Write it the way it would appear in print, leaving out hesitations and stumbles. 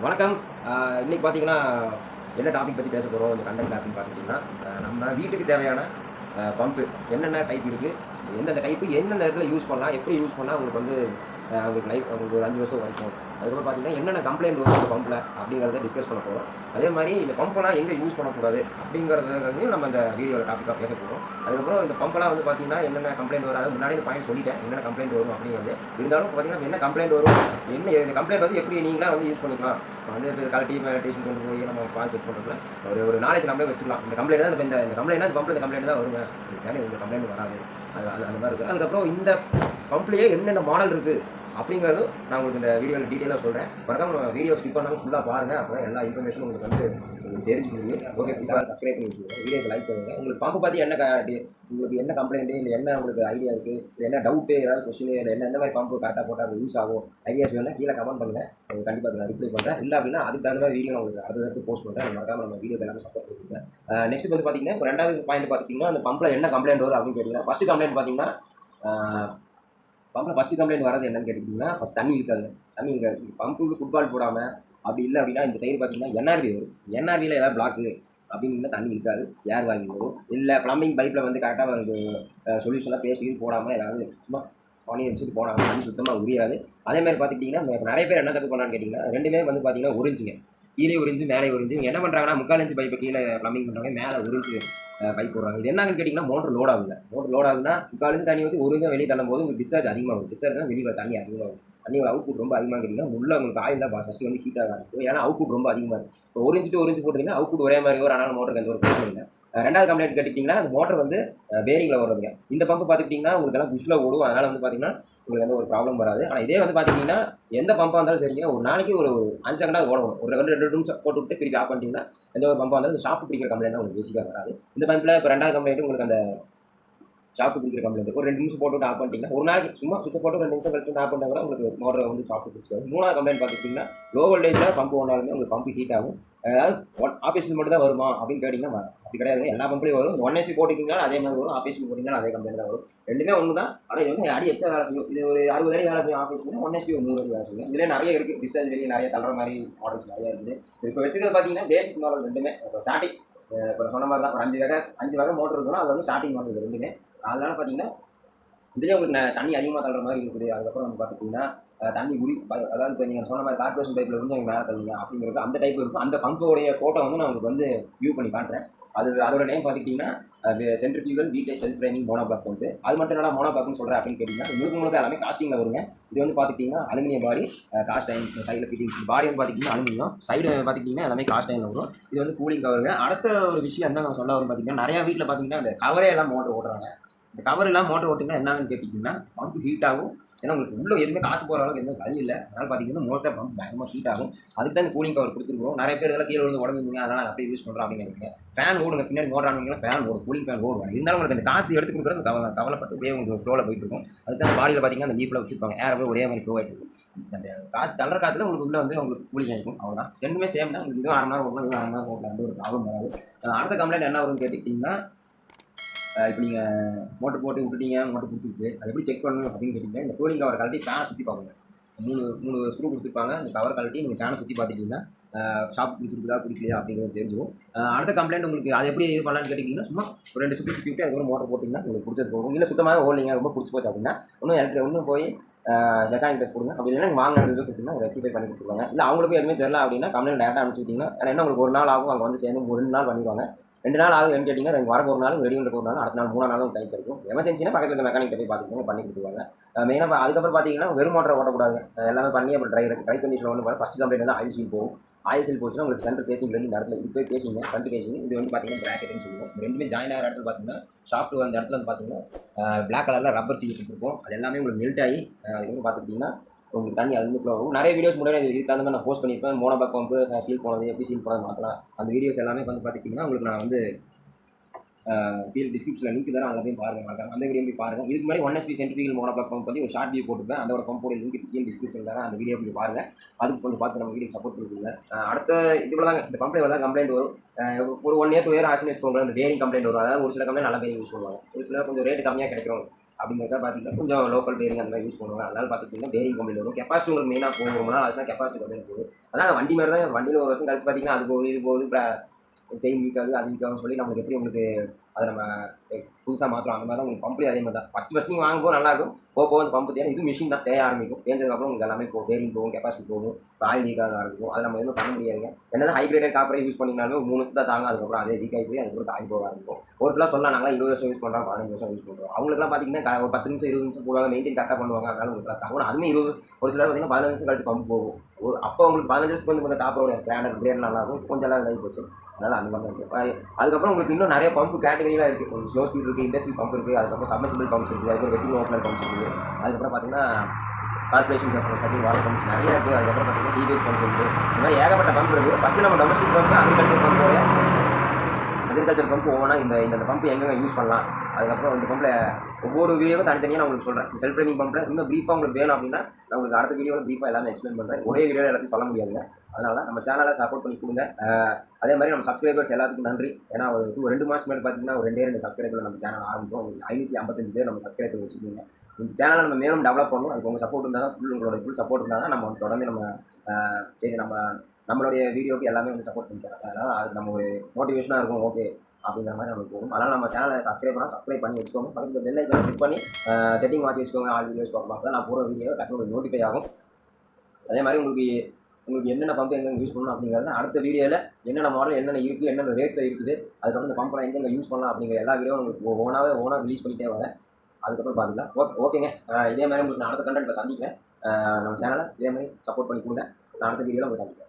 வணக்கம். இன்னைக்கு பார்த்தீங்கன்னா, என்ன டாபிக் பத்தி பேச போறோம், இந்த கன்டென்ட் அப்படின்னு பார்த்துக்கிட்டிங்கன்னா, நம்ம வீட்டுக்கு தேவையான பம்பு என்னென்ன டைப் இருக்கு, எந்தெந்த டைப்பு எந்தெந்த இடத்துல யூஸ் பண்ணலாம், எப்படி யூஸ் பண்ணா உங்களுக்கு வந்து உங்களுக்கு லைஃப் உங்களுக்கு ஒரு 5 வருஷம் வரைக்கும். அதுக்கப்புறம் பார்த்தீங்கன்னா, என்னென்ன கம்ப்ளைண்ட் வரும் இந்த பம்பில அப்படிங்கிறத டிஸ்கஸ் பண்ண போறோம். அதே மாரி இந்த பம்பெல்லாம் எங்க யூஸ் பண்ணக்கூடாது அப்படிங்கிறதையும் நம்ம இந்த வீடியோல டாபிக்கா பேச போறோம். அதுக்கப்புறம் இந்த பம்பெல்லாம் வந்து பார்த்தீங்கன்னா, என்னென்ன கம்ப்ளைண்ட் வரும், அதாவது முன்னாடி இந்த பாயிண்ட் சொல்லிட்டேன், என்னென்ன கம்ப்ளைண்ட் வரும் அப்படிங்கிறது. இருந்தாலும் பார்த்தீங்கன்னா, என்ன கம்ப்ளைண்ட் வரும், இந்த கம்ப்ளைண்ட் வந்து எப்படி நீங்களா வந்து யூஸ் பண்ணிக்கலாம். வந்து கலட்டி டேஷன் கொண்டு போய் நம்ம பால் செக் பண்ணுறதுல ஒரு நாலேஜ் நம்மளே வச்சுக்கலாம். இந்த கம்ப்ளைண்ட் தான் இந்த கம்ப்ளைண்ட் இந்த பம்பில் இந்த கம்ப்ளைண்ட் தான் வருங்க. இந்த கம்ப்ளைண்ட் வராது. அது அந்த மாதிரி இருக்குது. அதுக்கப்புறம் இந்த பம்ப்லேயே என்னென்ன மாடல் இருக்குது அப்படிங்கிறது நான் உங்களுக்கு இந்த வீடியோவில் டீட்டெயிலாக சொல்கிறேன். மறக்காம வீடியோ ஸ்கிப் பண்ணாமல் ஃபுல்லாக பாருங்கள். அப்போ தான் எல்லா இன்ஃபர்மேஷனும் உங்களுக்கு வந்து உங்களுக்கு தெரிஞ்சுக்கோங்க. ஓகே, சப்ஸ்கிரைப் பண்ணி வச்சுக்கோங்க, வீடியோக்கு லைக் பண்ணுங்கள். உங்களுக்கு பம்பு பார்த்து உங்களுக்கு என்ன கம்ப்ளைண்ட்டு, இல்லை என்ன உங்களுக்கு ஐடியா இருக்குது, இல்லை என்ன டவுட்டு, ஏதாவது கொஸ்டின், இல்லை என்ன எந்த மாதிரி பம்பு கரெக்டாக போட்டால் யூஸ் ஆகும், ஐடியாஸ் வேணும் கீழே கமெண்ட் பண்ணுங்கள். உங்களுக்கு கண்டிப்பாக நான் ரிப்ளை பண்ணுறேன். இல்லை அப்படின்னா அதுக்கு தகுந்த மாதிரி வீடியோ உங்களுக்கு அடுத்தடுத்து போஸ்ட் பண்ணுறேன். மறக்காம நம்ம வீடியோக்கு எல்லாமே சப்போர்ட் பண்ணுங்க. நெக்ஸ்ட் வந்து பார்த்தீங்கன்னா, இப்போ ரெண்டாவது பாயிண்ட் பார்த்துட்டிங்கன்னா, அந்த பம்பில் என்ன கம்ப்ளைண்ட் வரும் அப்படின்னு கேட்டிங்கன்னா, ஃபஸ்ட்டு கம்ப்ளைண்ட் பார்த்தீங்கன்னா, பம்பில் ஃபஸ்ட்டு கம்ப்ளைண்ட் வரது என்னன்னு கேட்டிங்கன்னா, ஃபஸ்ட் தண்ணி இருக்காது. தண்ணி இருக்காது. பம்புக்கு ஃபுட்பால் போடாமல் அப்படி இல்லை அப்படின்னா இந்த சைடு பார்த்தீங்கன்னா என்ஆர்வி வரும். என்ஆர்வியில் ஏதாவது பிளாக்கு அப்படின்னா தண்ணி இருக்காது, ஏர் வாங்கி வரும். இல்லை ப்ளம்பிங் பைப்பில் வந்து கரெக்டாக வந்து சொல்யூஷனாக பேசி போடாமல் ஏதாவது சும்மா பனி வச்சுட்டு போனாங்க, தண்ணி சுத்தமாக உரியாது. அதேமாதிரி பார்த்துக்கிட்டிங்கன்னா, இப்போ நிறைய பேர் என்ன தப்பு பண்ணான்னு கேட்டிங்கன்னா, ரெண்டுமே வந்து பார்த்தீங்கன்னா உறிஞ்சுங்க. கீழே உறிஞ்சு மேலே உறிஞ்சு என்ன பண்ணுறாங்கன்னா, 3/4 இன்ச்சு பைப்பை கீழே ப்ளம்பிங் பண்ணுறாங்க, மேலே உறிஞ்சு பைப் போடுறாங்க. இது என்னன்னு கேட்டிங்கன்னா, மோட்டர் லோட் ஆகுங்க. மோட்டர் லோட் ஆகுதுன்னா 3/4 இன்ச்சு தண்ணி ஊற்றி உறிஞ்சா வெளியே தள்ளும் போது உங்களுக்கு டிஸ்சார்ஜ் அதிகமாகும். டிஸ்சார்ஜ்னா வெளியே தண்ணி அதிகமாகும். தண்ணியோட அவுட்புட் ரொம்ப அதிகமாக கேட்டிங்கன்னா, உள்ள உங்களுக்கு ஆயில் தான் ஃபஸ்ட்டு வந்து ஹீட் ஆக ஆரம்பிக்கும். ஏன்னா அவுட்புட் ரொம்ப அதிகமாக இருக்கும். இப்போ உறிஞ்சு போட்டிங்கன்னா அவுட்புட் ஒரே மாதிரி ஒரு ஆனால் மோட்டருக்கு எந்த ஒரு பிரச்சனை இல்லை. ரெண்டாவது கம்ப்ளைண்ட் கேட்டிங்கன்னா, அந்த மோட்டர் வந்து பேரிங்கில் வருதுங்க. இந்த பம்பு பார்த்துக்கிட்டிங்கன்னா உங்களுக்கு எல்லாம் புஷ்ல ஓடும். அதனால் வந்து பார்த்தீங்கன்னா உங்களுக்கு எந்த ஒரு ப்ராப்ளம் வராது. ஆனால் இதே வந்து பார்த்துக்கிட்டிங்கன்னா, எந்த பம்பாக இருந்தாலும் சரிங்க, ஒரு நாளைக்கு ஒரு 5 செகண்டாக ஓடணும். ஒரு 2 நிமிஷம் போட்டு விட்டு திருப்பி ஆஃப் பண்ணிட்டீங்கன்னா, எந்த ஒரு பம்பாக இருந்தாலும் இந்த ஷாஃப்ட் பிடிக்கிற கம்ப்ளைண்ட் உங்களுக்கு பேசிக்காக வராது. இந்த பம்பில் இப்போ ரெண்டாவது கம்ப்ளைண்ட் உங்களுக்கு அந்த ஷாஃப்ட் பிடிக்கிற கம்ப்ளைண்ட் ஒரு 2 நிமிஷம் போட்டு ஆஃப் பண்ணிட்டீங்கன்னா, ஒரு நாளைக்கு சும்மா சுவிட்சை போட்டு 2 நிமிஷம் கழிச்சு ஆஃப் பண்ணால் கூட உங்களுக்கு மோட்டர் வந்து ஷாஃப்ட் பிடிச்சிக்காது. மூணாவது கம்ப்ளைண்ட் பார்த்துக்கிட்டிங்கன்னா, லோ வோல்டேஜில் பம்பு ஓனாலுமே உங்களுக்கு பம்பு ஹீட் ஆகும். அதாவது ஆஃபீஸில் மட்டும் தான் வருமா அப்படின்னு கேட்டிங்கன்னா அப்படி கிடையாது. எல்லா பம்புலையும் வரும். 1 HP போட்டிங்கன்னா அதே மாதிரி வரும், ஆஃபீஸில் போட்டிங்கன்னா அதே கம்ப்ளைண்ட் தான் வரும். ரெண்டுமே ஒன்று தான். ஆனால் இது வந்து அடி எச்சா வேலை செய்யும். இது ஒரு 60 அடி வேலை செய்யும் ஆஃபீஸ்க்கு, 1 HP ஒரு 100 அடி வேலை செய்யும். இதில் நிறைய இருக்குது. டிஸ்சார்ஜ் வெளியே நிறைய தள்ளுற மாதிரி மாடல்ஸ் நிறைய இருக்குது. இப்போ வச்சுக்கிறது பார்த்தீங்கன்னா பேசிக் மாடல் ரெண்டுமே. இப்போ ஸ்டார்டிங் இப்போ சொன்ன மாதிரி தான் ஒரு 5 வகை மோட்டர் இருக்குன்னா அது வந்து ஸ்டார்டிங் மாடல் ரெண்டுமே. அதனால பார்த்தீங்கன்னா இதுலேயே உங்களுக்கு தண்ணி அதிகமாக தள்ளுற மாதிரி இருக்குது. அதுக்கப்புறம் வந்து பார்த்துட்டிங்கன்னா தண்ணி அதாவது இப்போ நீங்கள் சொன்ன மாதிரி கார்பரேஷன் பைப்பில் வந்து நீங்கள் மேலே தள்ளுங்க அப்படிங்கிறது அந்த டைப் இருக்கும். அந்த பம்போடைய ஃபோட்டோ வந்து நான் உங்களுக்கு வந்து வியூ பண்ணி காட்டுறேன். அதோட நேம் பார்த்துக்கிட்டிங்கன்னா சென்ட்ரிஃபியூகல் வீட்டேஜ் செல்ஃப் ட்ரைனிங் மோனோபிளாக் வந்து. அது மட்டும் என்னடா மோனோபிளாக்னு சொல்கிறேன் அப்படின்னு கேட்டிங்கன்னா, முழுக்க எல்லாமே காஸ்டிங்கில் வருங்க. இது வந்து பார்த்துக்கிட்டிங்கன்னா அலுமினியம் பாடி, காஸ்ட் அயன் சைடில் ஃபிட்டிங்ஸ். பாடி வந்து பார்த்துக்கிட்டிங்கன்னா அலுமினியம், சைடு பார்த்துக்கிட்டிங்கன்னா எல்லாமே காஸ்ட் அயனில் வரும். இது வந்து கூலிங் கவருங்க. அடுத்த ஒரு விஷயம் என்ன சொல்ல வரும் பார்த்திங்கன்னா, நிறையா வீட்டில் பார்த்திங்கன்னா அந்த கவரே எல்லாம் மோட்டர் ஓட்டுறாங்க. இந்த கவர் எல்லாம் மோட்டர் ஓட்டிங்கன்னா என்னன்னு கேட்டிங்கன்னா, பம்பு ஹீட் ஆகும். ஏன்னா உங்களுக்கு உள்ளே எதுவுமே காற்று போகிற அளவுக்கு எந்த வழி இல்லை. அதனால் பார்த்தீங்கன்னா மோட்டர் பம்ப் பயங்கரமாக ஹீட் ஆகும். அதுக்கு தான் இந்த கூலிங் கவர் கொடுத்துருக்கோம். நிறைய பேர் இதெல்லாம் கீழே வந்து உடம்புங்க, அதனால் அப்படியே யூஸ் பண்ணுறோம் அப்படின்னு நினைக்கிறேன். ஃபேன் ஓடுங்க, பின்னாடி மோட்டர் ஆனீங்கன்னா ஃபேன் ஓடும், கூலிங் ஃபேன் ஓடுவாங்க. இருந்தாலும் உங்களுக்கு அந்த காற்று எடுத்து கொடுக்குறது கவலைப்பட்டு அப்படியே உங்களுக்கு ஃப்ளோவில் போயிட்டு இருக்கும். அதுக்கு தான் பாடியில் பார்த்தீங்கன்னா அந்த லீஃபில் வச்சுருப்பாங்க, ஏரவே ஒரே மாதிரி ஃப்ளோ ஆகிட்டு இருக்கும். அந்த காற்று தள்ளுற காற்றுல உங்களுக்கு உள்ளே வந்து உங்களுக்கு கூலிங் ஆகிருக்கும். அவ்வளோதான். ரெண்டுமே சேம் தான். உங்களுக்கு இதுவும் 1/2 மணி நேரம் ஓடலாம், இதுவும் 1/2 மணி நேரம் ஓடலாம், எந்த ஒரு ப்ராப்ளம் வராது. அடுத்த கம்ப்ளைண்ட் என்ன வரும்னு கேட்டுக்கிட்டிங்கன்னா, இப்போ நீங்கள் மோட்டர் போட்டு விட்டுட்டீங்க, மோட்டர் பிடிச்சிருச்சு, அது எப்படி செக் பண்ணணும் அப்படின்னு கேட்டிங்கன்னா, இந்த கூலிங் கவர் கழட்டி ஃபேனை சுற்றி பார்க்குங்க. 3 ஸ்க்ரூ கொடுத்துருப்பாங்க. அந்த கவர் கழட்டி நீங்கள் ஃபேனை சுற்றி பார்த்துட்டிங்கன்னா ஷாப் பிடிச்சிருக்குதா பிடிக்கலையா அப்படிங்கிறது தெரிஞ்சிடும். அடுத்த கம்ப்ளைண்ட் உங்களுக்கு அது எப்படி இது பண்ணலான்னு கேட்டிங்கன்னா, சும்மா ஒரு 2 சுற்றி சுற்றி விட்டு அதுக்கப்புறம் மோட்டர் போட்டிங்கன்னா உங்களுக்கு பிடிச்சது போகும். இல்லை சுத்தமாக ஓடலிங்க, ரொம்ப பிடிச்சி போச்சு அப்படின்னா இன்னும் போய் மெக்கானிக் டெஸ்ட் கொடுங்க. அப்படி இல்லைன்னா வாங்கினது கொடுத்தீங்கன்னா ரெக்டிஃபை பண்ணி கொடுத்துருவாங்க. இல்லை அவங்களுக்கும் எதுவுமே தெரியல அப்படின்னா கம்ப்ளைண்ட் டேரெக்டாக அனுப்பிச்சிட்டிங்கன்னா, ஏன்னா உங்களுக்கு ஒரு நாள் ஆகும், அங்கே வந்து சேர்ந்து 2 நாள் பண்ணிடுவாங்க. 2 நாள் ஆகுதுன்னு கேட்டிங்கன்னா, எனக்கு வரக்கு ஒரு நாள், ரெடி பண்ணுறதுக்கு ஒரு நாள், அடுத்த நாள் 3 நாளும் கை கிடைக்கும். எமர்ஜென்சினா பக்கத்தில் இருக்க மெக்கானிக் போய் பார்த்துக்கோங்க, பண்ணி கொடுத்துருவாங்க. மெயினாக அதுக்கப்புறம் பார்த்தீங்கன்னா வெறும் மோட்டரை ஓட்டக்கூடாது. எல்லாமே பண்ணி அப்புறம் ட்ரை கண்டிஷன் ஒன்று ஃபஸ்ட் கம்ப்ளைண்ட் வந்து ஆயில் சீல் போகும். ஆயில் சீல் போச்சுன்னா உங்களுக்கு சென்டர் கேசிங்லேருந்து இந்த இடத்துல இது போய் பேசிங்க, ஃப்ரண்ட் கேசிங். இது வந்து பார்த்தீங்கன்னா ப்ராக்கெட்னு சொல்லுவோம். இந்த ரெண்டுமே ஜாயின் ஆகிற இடத்துல பார்த்தீங்கன்னா ஷாஃப்ட் அந்த இடத்துல வந்து பார்த்தீங்கன்னா பிளாக் கலரில் ரப்பர் சீல் கொடுத்துருப்போம். அது எல்லாமே உங்களுக்கு மெல்ட் ஆகி அதுக்கப்புறம் பார்த்துக்கிட்டிங்கன்னா உங்களுக்கு தண்ணி அது ஃப்ளோ ஆகும். நிறைய வீடியோஸ் முன்னாடி இதுக்கு அந்த மாதிரி நான் போஸ்ட் பண்ணியிருப்பேன். மோனோபாக் பம்பு சீல் போனது, எப்படி சீல் போனது மாற்றலாம், அந்த வீடியோஸ் எல்லாமே வந்து பார்த்துக்கிட்டிங்கன்னா உங்களுக்கு நான் வந்து கீழே டிஸ்கிரிப்ஷனில் லிங்க் தரேன், அதில் போய் பாருங்கள். அந்த வீடியோ போய் பாருங்கள். இதுக்கு முன்னாடி 1 HP சென்ட்ரிஃபியூகல் மோனோபிளாக் பம்ப் பற்றி ஒரு ஷார்ட் வீடியோ போட்டுருப்பேன். அதோட பம்போட லிங்க் கீழே டிஸ்கிரிப்ஷனில் தரேன், அந்த வீடியோ போய் பாருங்கள். அதுக்கு கொஞ்சம் பார்த்து நம்ம வீடியோ சப்போர்ட் பண்ணுங்க. அடுத்த இதுக்குள்ள தாங்க இந்த பம்பில் எவ்வளோ கம்ப்ளைண்ட் வரும். ஒரு 1 year 2 year ஆச்சுன்னு வச்சுக்கோங்களேன், இந்த பேரிங் கம்ப்ளைண்ட் வரும். அதாவது ஒரு சில கம்ப்ளைண்ட் நல்ல பேரிங் யூஸ் பண்ணுவாங்க, ஒரு சில கொஞ்சம் ரேட்டு கம்மியாக கிடைக்கும் அப்படிங்கிறத பார்த்தீங்கன்னா கொஞ்சம் லோக்கல் பேரிங் அந்த மாதிரி யூஸ் பண்ணுவாங்க. அதனால பார்த்துக்கிட்டிங்கன்னா பேரிங் கம்பெனியில் வரும். கெப்பாசிட்டி உங்களுக்கு மெயினாக போகும். ரொம்ப நாள் ஆச்சுன்னா கெப்பாசிட்டி கம்பெனி போகுது. அதான் வண்டி மாதிரி தான். வண்டியில் ஒரு வருஷம் கழிச்சு பார்த்தீங்கன்னா அது போகுது இது போகுது. செயின் வீக்காகுது அது வீக்காகுன்னு சொல்லி நம்மளுக்கு எப்படி உங்களுக்கு அதை நம்ம புதுசாக மாற்றலாம். அந்த மாதிரி தான் உங்களுக்கு பம்ப்லேயே அதே மாதிரி தான். ஃபஸ்ட்டு நீங்கள் வாங்கும்போது நல்லாயிருக்கும். போக அந்த பம்பு தேவை. இது மிஷின் தான் தேய ஆரம்பிக்கும். தேஞ்சதுக்கப்புறம் உங்களுக்கு எல்லாமே பேரிங் போகும், கெப்பாசிட்டி போகும், ஆயில் வீக் ஆக ஆரம்பிக்கும். அதை நம்ம எதுவும் பண்ண முடியாதுங்க. என்னதான் ஹை கிரேடட் காப்பரை யூஸ் பண்ணிங்கனாலும் 3 வருஷம் தான் தாங்க. அதுக்கப்புறம் அதே வீக் ஆகி போய் அதுக்கப்புறம் ஆகி போக ஆரம்பிக்கும். ஒரு சில சொல்லலாம் நாங்கள் 20 வருஷம் யூஸ் பண்ணுறோம், 15 வருஷம் யூஸ் பண்ணுறோம். அவங்களுக்குலாம் பார்த்தீங்கன்னா ஒரு 10 நிமிஷம் 20 நிமிஷம் போடுவாங்க, மெயின்டைன் கரெக்டாக பண்ணுவாங்க. அதனால உங்களுக்கு தாங்க. அதுவுமே 20 ஒரு சிலர் பார்த்தீங்கன்னா 15 நிமிஷம் கழிச்சு பம்பு போகும். அப்போ உங்களுக்கு 15 நிமிஷத்துக்கு வந்து கொஞ்சம் காப்பரோட கிரேட் நல்லாயிருக்கும். கொஞ்சம் எல்லாம் இதாகி போச்சு. அதனால் அந்த மாதிரி தான் இருக்குது. அதுக்கப்புறம் உங்களுக்கு இன்னும் நிறைய பம்பு கேட்டகரிலாம் இருக்குது. உங்களுக்கு ஸ்லோ ஸ்பீட் இருக்குது, இண்டஸ்ட்ரியல் பம்ப் இருக்குது, அதுக்கப்புறம் சப்மர்சிபிள் பம்ப்ஸ் இருக்குது, அதுக்கப்புறம் வெட்டிங் ஓப்பனர் பம்ப்ஸ் இருக்குது, அதுக்கப்புறம் பார்த்தீங்கன்னா கார்பரேஷன் செட்டிங் வாட்டர் பம்ப்ஸ் நிறைய இருக்குது. அதுக்கப்புறம் பார்த்தீங்கன்னா சீவேஜ் பம்ப்ஸ் இருக்குது. இந்த மாதிரி ஏகப்பட்ட பம்ப் இருக்குது. ஃபஸ்ட்டு நம்ம டொமஸ்டிக் பம்ப் அக்ரிகல்ச்சர் பம்ப் ஒவ்வொன்றா இந்த பம்ப் எங்கே யூஸ் பண்ணலாம். அதுக்கப்புறம் இந்த பம்பில் ஒவ்வொரு வீடியோவும் தனித்தனியாக நான் உங்களுக்கு சொல்கிறேன். செல்ஃப் ட்ரைனிங் பம்பில் இன்னும் ப்ரீஃபாக உங்களுக்கு வேணும் அப்படின்னா நான் உங்களுக்கு அடுத்த வீடியோவில் ப்ரீஃபாக எல்லாமே எக்ஸ்பிளைன் பண்ணுறேன். ஒரே வீடியோவில் எல்லாத்தையும் சொல்ல முடியாதுங்க. அதனால தான் நம்ம சேனலை சப்போர்ட் பண்ணி கொடுங்க. அதே மாதிரி நம்ம சப்ஸ்கிரைபர்ஸ் எல்லாத்துக்கும் நன்றி. ஏன்னா ஒரு 2 மாதம் மேலே பார்த்தீங்கன்னா ஒரு 2 சப்ஸ்கிரைபர் நம்ம சேனல் ஆரம்பித்தோம். 555 பேர் நம்ம சப்ஸ்கிரைபர் வச்சுருக்கீங்க. இந்த சேனலை நம்ம மேலும் டெவலப் பண்ணணும். அதுக்கு உங்கள் சப்போர்ட் இருந்தால் தான் உங்களோட ஃபுல் சப்போர்ட் இருந்தால் தான் நம்ம தொடர்ந்து நம்ம சரி நம்மளுடைய வீடியோக்கு எல்லாமே வந்து சப்போர்ட் பண்ணிக்கிறாங்க. அதனால் அது நம்ம ஒரு மோட்டிவேஷனாக இருக்கும். ஓகே அப்படிங்கிற மாதிரி நம்மளுக்கு போகும். அதனால் நம்ம சேனலை சப்ஸ்கிரைப் பண்ணி வச்சுக்கோங்க. பக்கத்தில் பெல் ஐக்கானை கிளிக் பண்ணி செட்டிங் மாற்றி வச்சுக்கோங்க. ஆல் வீடியோஸ் பார்க்கலாம். தான் நான் போகிற வீடியோ டக்குனு நோட்டிஃபை ஆகும். அதே மாதிரி உங்களுக்கு என்னென்ன பம்ப் எங்கெங்கே யூஸ் பண்ணணும் அப்படிங்கிறத அடுத்த வீடியோவில் என்னென்ன மாடல் என்னென்ன இருக்குது, என்னென்ன ரேட்ஸில் இருக்குது, அதுக்கப்புறம் இந்த பம்பெலாம் எங்கெங்கே யூஸ் பண்ணலாம் அப்படிங்கிற எல்லா வீடியோவும் உங்களுக்கு ஓனாக ரிலீஸ் பண்ணிகிட்டே வரேன். அதுக்கப்புறம் பார்த்துக்கலாம். ஓகேங்க. இதே மாதிரி உங்களுக்கு நான் அடுத்த கண்டென்ட்டில் சந்திக்கிறேன். நம்ம சேனலை இதே மாதிரி சப்போர்ட் பண்ணி கொடுங்க. நான் அடுத்த வீடியோவில் உங்களுக்கு சந்திக்கிறேன்.